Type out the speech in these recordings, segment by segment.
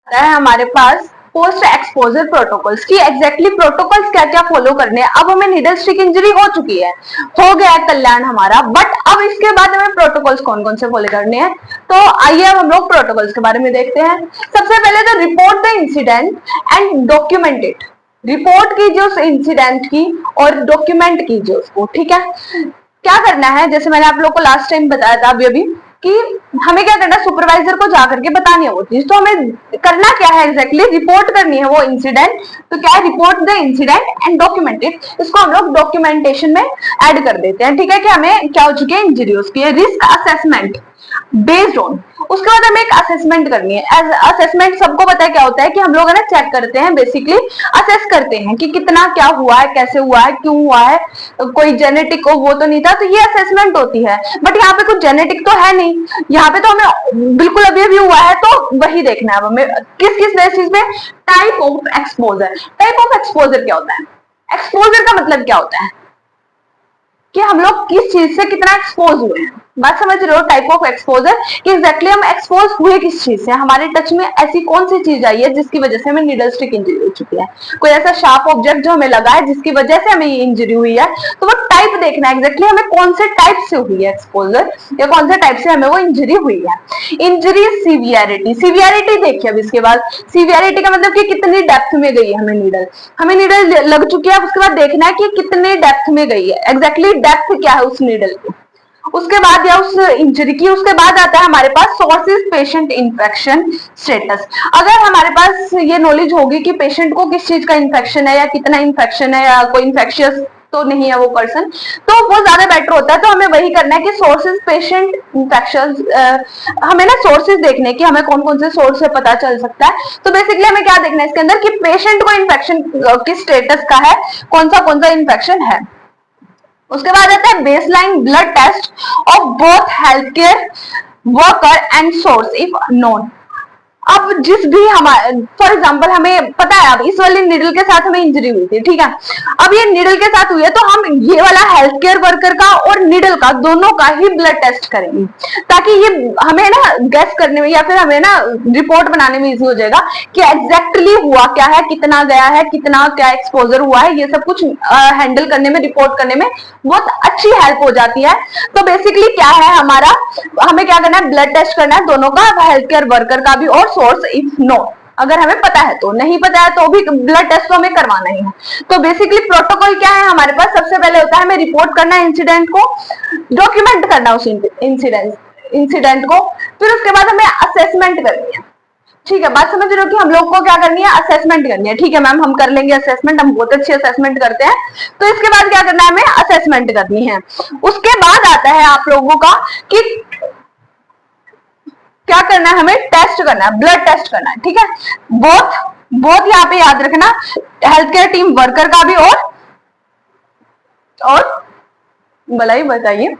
है हमारे पास post exposure protocols की एग्जैक्टली प्रोटोकॉल्स क्या क्या फॉलो करने हैं। अब हमें नीडल स्टिक इंजरी हो चुकी है, हो गया है कल्याण हमारा, बट अब इसके बाद हमें प्रोटोकॉल्स कौन कौन से फॉलो करने हैं। तो आइए अब हम लोग प्रोटोकॉल्स के बारे में देखते हैं। सबसे पहले तो report the incident and document it. Report कीजिए उस इंसिडेंट की और डॉक्यूमेंट कीजिए उसको। ठीक है, क्या करना है, जैसे मैंने आप लोग को लास्ट टाइम बताया था अभी कि हमें क्या करना है, सुपरवाइजर को जाकर के बतानी है वो चीज। तो हमें करना क्या है, एग्जैक्टली रिपोर्ट करनी है वो इंसिडेंट। तो क्या है, report the incident and document it. इसको हम लोग डॉक्यूमेंटेशन में ऐड कर देते हैं। ठीक है, कि हमें क्या हो चुकी है, इंजरी उसकी है। रिस्क असेसमेंट बेस्ड ऑन, उसके बाद हमें एक असेसमेंट करनी है। असेसमेंट सबको पता है क्या होता है, कि हम लोग है ना चेक करते हैं, बेसिकली असेस करते हैं कि कितना क्या हुआ है, कैसे हुआ है, क्यों हुआ है, कोई जेनेटिक हो वो तो नहीं था, तो ये असेसमेंट होती है। बट यहाँ पे कुछ जेनेटिक तो है नहीं, यहाँ पे तो हमें बिल्कुल अभी अभी हुआ है, तो वही देखना है अब हमें किस किस बेसिस पे। Type of exposure. Type of exposure क्या होता है, एक्सपोजर का मतलब क्या होता है कि हम लोग किस चीज से कितना एक्सपोज हुए हैं। बात समझ रहे हो, टाइप ऑफ एक्सपोजर कि एग्जैक्टली हम एक्सपोज हुए किस चीज से, हमारे टच में ऐसी कौन सी चीज आई है जिसकी वजह से हमें नीडल स्टिक इंजरी हो चुकी है। कोई ऐसा शार्प ऑब्जेक्ट जो हमें लगा है जिसकी वजह से हमें ये इंजरी हुई है, तो वो टाइप देखना है एग्जैक्टली हमें कौन से टाइप से हुई है एक्सपोजर, या कौन से टाइप से हमें वो इंजरी हुई है। Injury severity. सीवियरिटी देखिए अब इसके बाद, सीवियरिटी का मतलब कि कितनी डेप्थ में गई है हमें नीडल। हमें नीडल लग चुकी है, उसके बाद देखना है कि कितने डेप्थ में गई है, एग्जैक्टली डेप्थ क्या है उस नीडल की। उसके बाद या उस इंजरी की, उसके बाद आता है हमारे पास सोर्सेज पेशेंट इन्फेक्शन स्टेटस। अगर हमारे पास ये नॉलेज होगी कि पेशेंट को किस चीज का इन्फेक्शन है, या कितना इन्फेक्शन है, या कोई इन्फेक्शियस तो नहीं है वो पर्सन, तो वो ज्यादा बेटर होता है। तो हमें वही करना है कि सोर्सेज पेशेंट इन्फेक्शन, हमें ना सोर्सेज देखने कि हमें कौन कौन से सोर्स से पता चल सकता है। तो बेसिकली हमें क्या देखना है इसके अंदर, कि पेशेंट को इन्फेक्शन किस स्टेटस का है, कौन सा इन्फेक्शन है। उसके बाद आता है baseline blood test of both health care worker and source if known. अब जिस भी हमारे, फॉर एग्जाम्पल हमें पता है अब इस वाली निडल के साथ हमें इंजरी हुई थी, ठीक है, अब ये निडल के साथ हुई है, तो हम ये वाला हेल्थ केयर वर्कर का और निडल का दोनों का ही ब्लड टेस्ट करेंगे, ताकि ये हमें ना गैस करने में या फिर हमें ना रिपोर्ट बनाने में इजी हो जाएगा कि एग्जैक्टली हुआ क्या है, कितना गया है, कितना क्या एक्सपोजर हुआ है। ये सब कुछ हैंडल करने में, रिपोर्ट करने में बहुत अच्छी हेल्प हो जाती है। तो बेसिकली क्या है हमारा, हमें क्या करना है, ब्लड टेस्ट करना है दोनों का, हेल्थ केयर वर्कर का भी और सोर्स इफ नो, अगर हमें पता है तो, नहीं पता है तो भी ब्लड टेस्ट तो हमें करवाना ही है। तो बेसिकली प्रोटोकॉल क्या है हमारे पास, सबसे पहले होता है हमें रिपोर्ट करना है इंसिडेंट को, डॉक्यूमेंट करना उस इंसिडेंट को, फिर उसके बाद हमें असेसमेंट करनी है। ठीक है, बात समझ रहे हो कि हम लोग को क्या करनी है, असेसमेंट करनी है। ठीक है मैम, हम कर लेंगे असेसमेंट, हम बहुत अच्छी असेसमेंट करते हैं। तो इसके बाद क्या करना है, हमें असेसमेंट करनी है। उसके बाद आता है आप लोगों का कि क्या करना है, हमें टेस्ट करना है, ब्लड टेस्ट करना है। ठीक है, बहुत यहाँ पे याद रखना, हेल्थ केयर टीम वर्कर का भी और भलाई बताइए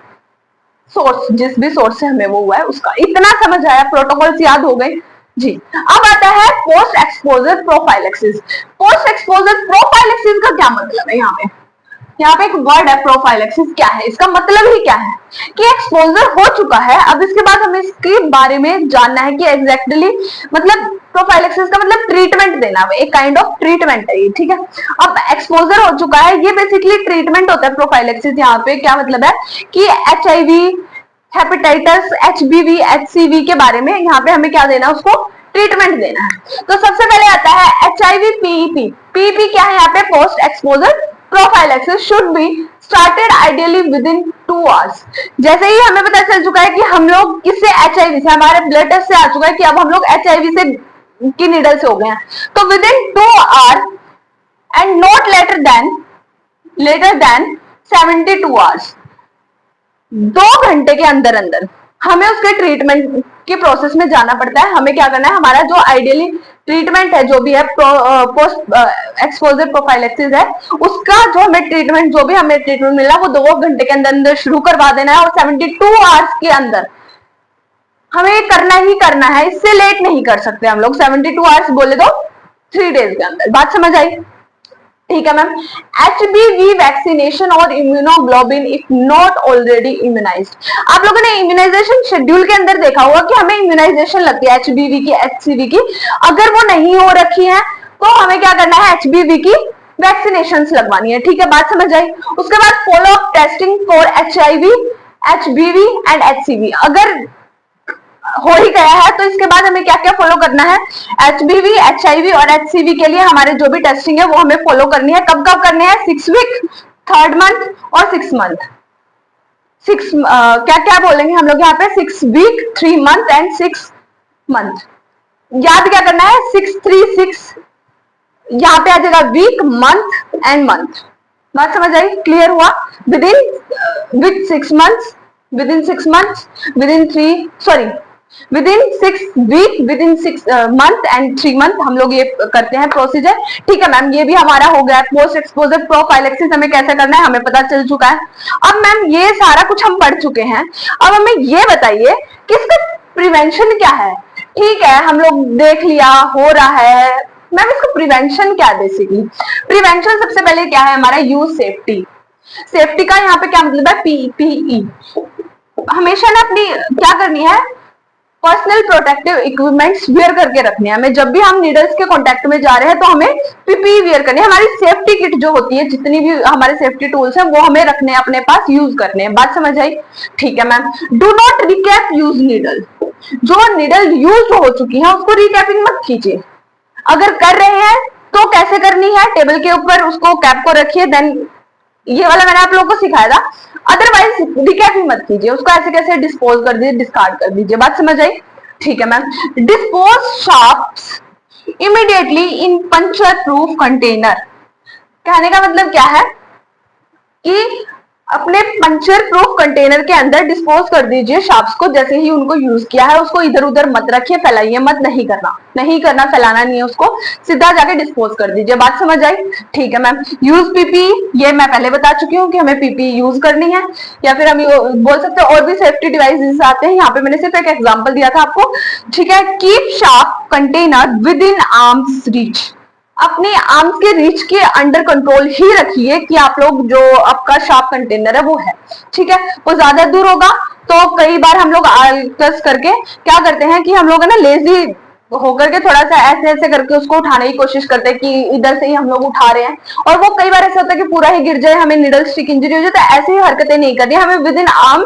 सोर्स, जिस भी सोर्स से हमें वो हुआ है उसका। इतना समझ आया, प्रोटोकॉल्स याद हो गए जी। अब आता है post exposure prophylaxis. Post exposure prophylaxis का क्या मतलब है, यहाँ पे एक वर्ड है प्रोफाइलेक्सिस, क्या है इसका मतलब ही क्या है, कि एक्सपोजर हो चुका है, अब इसके बाद हमें इसके बारे में जानना है कि एग्जैक्टली मतलब प्रोफाइलेक्सिस का मतलब ट्रीटमेंट देना, एक काइंड ऑफ ट्रीटमेंट है ये। ठीक है, अब एक्सपोजर हो चुका है, ये बेसिकली ट्रीटमेंट होता है प्रोफाइलेक्सिस। यहाँ पे क्या मतलब है कि HIV, हेपेटाइटिस, HBV, HCV के बारे में यहाँ पे हमें क्या देना है, उसको ट्रीटमेंट देना है। तो सबसे पहले आता है HIV PEP। PEP क्या है यहाँ पे, post exposure prophylaxis should be started ideally with in 2 hours. जैसे ही हमें पता चल चुका है कि हम लोग किससे, HIV से, हमारे ब्लड टेस्ट से आ चुका है कि अब हम लोग HIV से की निडल से हो गए हैं, तो within 2 hours and not later than 72 hours, 2 घंटे के अंदर अंदर हमें उसके ट्रीटमेंट के प्रोसेस में जाना पड़ता है। हमें क्या करना है, हमारा जो आइडियली ट्रीटमेंट है, जो भी है पोस्ट एक्सपोजर प्रोफाइलेक्सिस है, उसका जो हमें ट्रीटमेंट, जो भी हमें ट्रीटमेंट मिला वो 2 घंटे के अंदर अंदर शुरू करवा देना है, और 72 आवर्स के अंदर हमें करना ही करना है, इससे लेट नहीं कर सकते हम लोग। 72 आवर्स बोले तो 3 डेज के अंदर। बात समझ आई? ठीक है मैम। HBV वैक्सीनेशन और immunoglobulin if not already immunised. आप लोगों ने इम्यूनाइजेशन शेड्यूल के अंदर देखा होगा कि हमें इम्यूनाइजेशन लगती है HBV की, HCV की। अगर वो नहीं हो रखी है तो हमें क्या करना है, HBV की वैक्सीनेशन लगवानी है। ठीक है, बात समझ आई। उसके बाद follow up testing for HIV, HBV and HCV। अगर हो ही गया है तो इसके बाद हमें क्या क्या फॉलो करना है, HBV, HIV और HCV के लिए हमारे जो भी टेस्टिंग है वो हमें फॉलो करनी है। कब कब करनी है, 6 वीक, 3rd मंथ और 6 मंथ। क्या क्या बोलेंगे हम लोग यहाँ पे, 6 वीक, 3 मंथ एंड 6 मंथ। याद क्या करना है, 6 3 6, यहाँ पे आ जाएगा वीक, मंथ एंड मंथ। बात समझ आई, क्लियर हुआ। With 6 months, within 6 months, within 6 week, within 6 month and 3 month हम लोग ये करते हैं प्रोसीजर। ठीक है मैम, ये भी हमारा हो गया। पोस्ट एक्सपोजर प्रोफाइलेक्सिस हमें कैसे करना है हमें पता चल चुका है। अब मैम ये सारा कुछ हम पढ़ चुके हैं, अब हमें ये बताइए कि इसका प्रिवेंशन क्या है। ठीक है, हम लोग देख लिया हो रहा है, मैम इसका प्रिवेंशन क्या है। बेसिकली प्रिवेंशन सबसे पहले क्या है हमारा, यूज सेफ्टी। सेफ्टी का यहाँ पे क्या मतलब है, PPE। हमेशा ना अपनी क्या करनी है, पर्सनल प्रोटेक्टिव इक्विपमेंट्स वेयर करके रखने हैं हमें। जब भी हम नीडल्स के कांटेक्ट में जा रहे हैं तो हमें PPE वेयर करनी है। हमारी सेफ्टी किट जो होती है, जितनी भी हमारे सेफ्टी टूल्स हैं वो हमें रखने हैं अपने पास, यूज करने हैं। बात समझ आई, ठीक है ma'am. Do not recap use needle. जो नीडल यूज हो चुकी है उसको रिकैपिंग मत कीजिए। अगर कर रहे हैं तो कैसे करनी है, टेबल के ऊपर उसको कैप को रखिए, देन ये वाला मैंने आप लोगों को सिखाया था। अदरवाइज रिकैप ही मत कीजिए, उसको ऐसे कैसे डिस्पोज कर दीजिए, डिस्कार्ड कर दीजिए। बात समझ आई, ठीक है ma'am. Dispose sharps immediately in puncture proof container. कहने का मतलब क्या है कि अपने पंचर प्रूफ कंटेनर के अंदर डिस्पोज कर दीजिए शार्प्स को। जैसे ही उनको यूज किया है उसको इधर उधर मत रखिए, फैलाइए मत, नहीं करना, फैलाना नहीं है उसको, सीधा जाके डिस्पोज कर दीजिए। बात समझ आई, ठीक है मैम। यूज PPE, ये मैं पहले बता चुकी हूँ कि हमें PPE यूज करनी है, या फिर हम बोल सकते हैं और भी सेफ्टी डिवाइसेस आते हैं। यहाँ पे मैंने सिर्फ एक एग्जाम्पल दिया था आपको, ठीक है। Keep sharp container with in arms reach. अपने आर्म्स के रीच के अंडर कंट्रोल ही रखिए कि आप लोग जो आपका शार्प कंटेनर है वो है, ठीक है। वो ज्यादा दूर होगा तो कई बार हम लोग आलस करके क्या करते हैं कि हम लोग है ना लेजी होकर के थोड़ा सा ऐसे ऐसे करके उसको उठाने की कोशिश करते हैं कि इधर से ही हम लोग उठा रहे हैं, और वो कई बार ऐसा होता है कि पूरा ही गिर जाए, हमें निडल स्टिक इंजरी हो जाए। तो ऐसी हरकतें नहीं करनी, हमें विद इन आर्म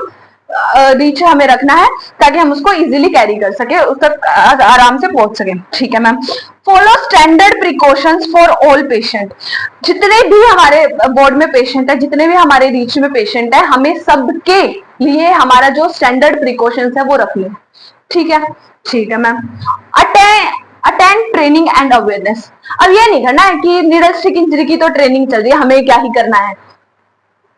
रीच हमें रखना है ताकि हम उसको इजीली कैरी कर सके, उस तक आराम से पहुंच सके, ठीक है ma'am. Follow standard precautions for all patient. जितने भी हमारे बोर्ड में पेशेंट है, जितने भी हमारे रीच में पेशेंट है, हमें सबके लिए हमारा जो स्टैंडर्ड प्रिकॉशंस है वो रखनी है, ठीक है, ठीक है ma'am. Attend training and awareness. अब ये नहीं करना है कि नीडल स्टिक इंजरी की तो ट्रेनिंग चल रही है, हमें क्या ही करना है,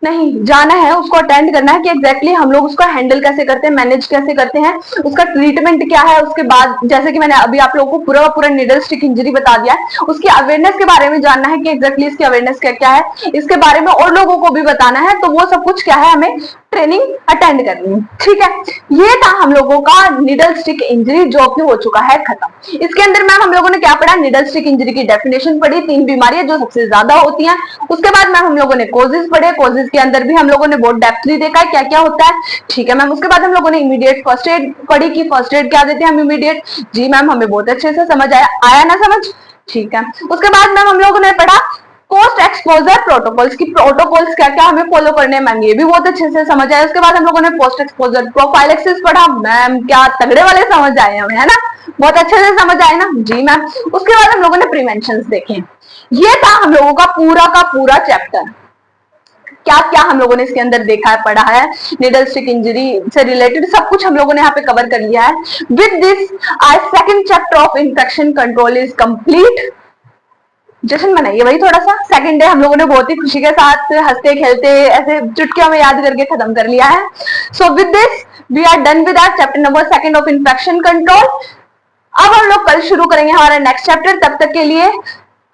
नहीं, जाना है, उसको अटेंड करना है कि एग्जैक्टली हम लोग उसको हैंडल कैसे करते हैं, मैनेज कैसे करते हैं, उसका ट्रीटमेंट क्या है। उसके बाद जैसे कि मैंने अभी आप लोगों को पूरा पूरा नीडल स्टिक इंजरी बता दिया है, उसकी अवेयरनेस के बारे में जानना है कि एग्जैक्टली इसकी अवेयरनेस क्या क्या है, इसके बारे में और लोगों को भी बताना है। तो वो सब कुछ क्या है, हमें ट्रेनिंग अटेंड करनी है, ठीक है। ये था हम लोगों का नीडल स्टिक इंजरी जो कि हो चुका है खत्म। इसके अंदर मैम हम लोगों ने क्या पढ़ा, नीडल स्टिक इंजरी की डेफिनेशन पढ़ी, 3 बीमारियां जो सबसे ज्यादा होती हैं। उसके बाद मैम हम लोगों ने कॉजेज पढ़े, कॉजेज के अंदर भी हम लोगों ने बहुत डेप्थली देखा है क्या क्या होता है, ठीक है मैम। उसके बाद हम लोगों ने इमीडिएट फर्स्ट एड पढ़ी कि फर्स्ट एड क्या देते हैं हम इमीडिएट। जी मैम, हमें बहुत अच्छे से समझ आया ना समझ, ठीक है। उसके बाद मैम हम लोगों ने पढ़ा पोस्ट एक्सपोजर प्रोटोकॉल्स की, प्रोटोकॉल्स क्या क्या हमें फॉलो करने हैं मैम, ये भी बहुत अच्छे से समझ आया। उसके बाद हम लोगों ने पोस्ट एक्सपोजर प्रोफाइलेक्सिस पढ़ा, मैम क्या तगड़े वाले समझ आए हमें, है ना, बहुत अच्छे से समझ आए ना, जी मैम। उसके बाद हम लोगों ने प्रिवेंशन देखे। ये था हम लोगों का पूरा चैप्टर। क्या क्या हम लोगों ने इसके अंदर देखा है, पढ़ा है, नीडल स्टिक इंजरी से रिलेटेड सब कुछ हम लोगों ने यहाँ पे कवर कर लिया है। With this our second chapter of infection control is complete. जश्न मनाइए वही थोड़ा सा, सेकंड डे हम लोगों ने बहुत ही खुशी के साथ हंसते खेलते ऐसे चुटकियों में याद करके खत्म कर लिया है। So with this we are done with our chapter number 2 of infection control. अब हम लोग कल शुरू करेंगे हमारा नेक्स्ट चैप्टर। तब तक के लिए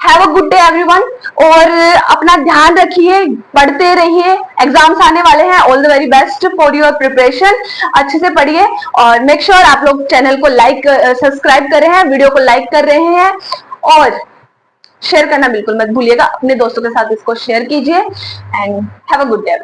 have a good day everyone, और अपना ध्यान रखिए, पढ़ते रहिए, एग्जाम्स आने वाले हैं। All the very best for your preparation. अच्छे से पढ़िए और मेक श्योर आप लोग चैनल को लाइक सब्सक्राइब कर रहे हैं, वीडियो को लाइक कर रहे हैं, और शेयर करना बिल्कुल मत भूलिएगा, अपने दोस्तों के साथ इसको शेयर कीजिए and have a good day.